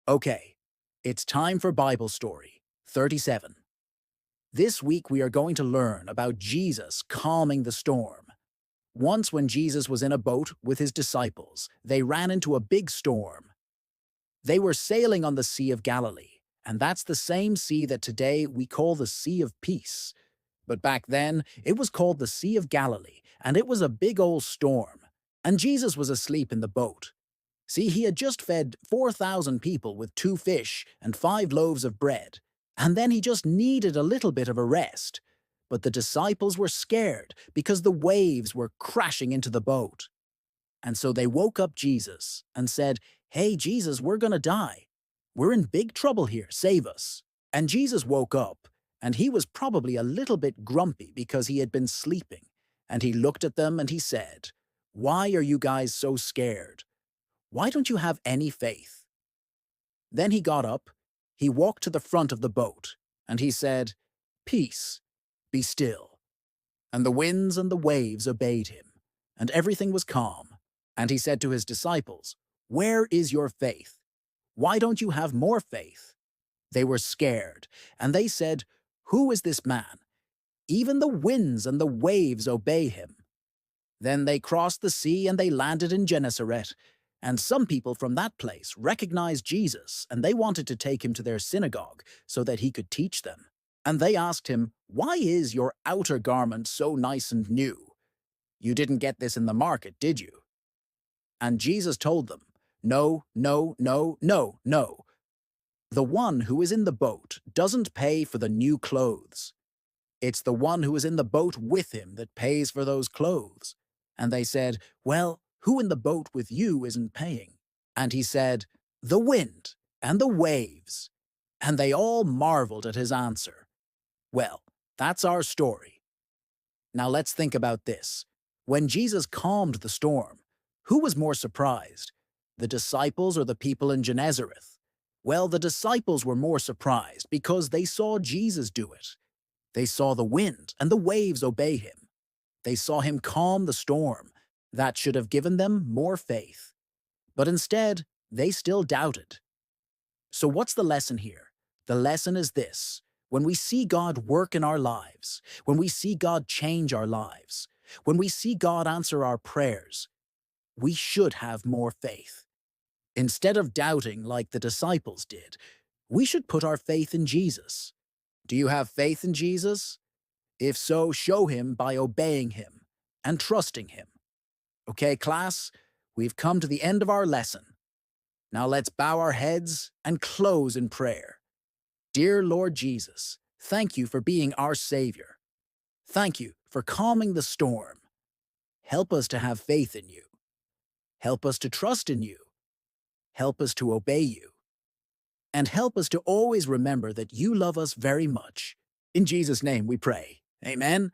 Okay, it's time for Bible Story 37. This week we are going to learn about Jesus calming the storm. Once when Jesus was in a boat with his disciples, they ran into a big storm. They were sailing on the Sea of Galilee, and that's the same sea that today we call the Sea of Peace. But back then, it was called the Sea of Galilee, and it was a big old storm. And Jesus was asleep in the boat. See, he had just fed 4,000 people with 2 fish and 5 loaves of bread, and then he just needed a little bit of a rest. But the disciples were scared because the waves were crashing into the boat. And so they woke up Jesus and said, "Hey, Jesus, we're gonna die. We're in big trouble here. Save us." And Jesus woke up, and he was probably a little bit grumpy because he had been sleeping. And he looked at them and he said, "Why are you guys so scared? Why don't you have any faith?" Then he got up, he walked to the front of the boat, and he said, "Peace, be still." And the winds and the waves obeyed him, and everything was calm. And he said to his disciples, "Where is your faith? Why don't you have more faith?" They were scared, and they said, "Who is this man? Even the winds and the waves obey him." Then they crossed the sea and they landed in Gennesaret. And some people from that place recognized Jesus, and they wanted to take him to their synagogue so that he could teach them. And they asked him, "Why is your outer garment so nice and new? You didn't get this in the market, did you?" And Jesus told them, "No, no, no, no, no. The one who is in the boat doesn't pay for the new clothes. It's the one who is in the boat with him that pays for those clothes." And they said, "Well, who in the boat with you isn't paying?" And he said, "The wind and the waves." And they all marveled at his answer. Well, that's our story. Now let's think about this. When Jesus calmed the storm, who was more surprised? The disciples or the people in Gennesaret? Well, the disciples were more surprised because they saw Jesus do it. They saw the wind and the waves obey him. They saw him calm the storm. That should have given them more faith. But instead, they still doubted. So what's the lesson here? The lesson is this. When we see God work in our lives, when we see God change our lives, when we see God answer our prayers, we should have more faith. Instead of doubting like the disciples did, we should put our faith in Jesus. Do you have faith in Jesus? If so, show him by obeying him and trusting him. Okay, class, we've come to the end of our lesson. Now let's bow our heads and close in prayer. Dear Lord Jesus, thank you for being our Savior. Thank you for calming the storm. Help us to have faith in you. Help us to trust in you. Help us to obey you. And help us to always remember that you love us very much. In Jesus' name we pray. Amen.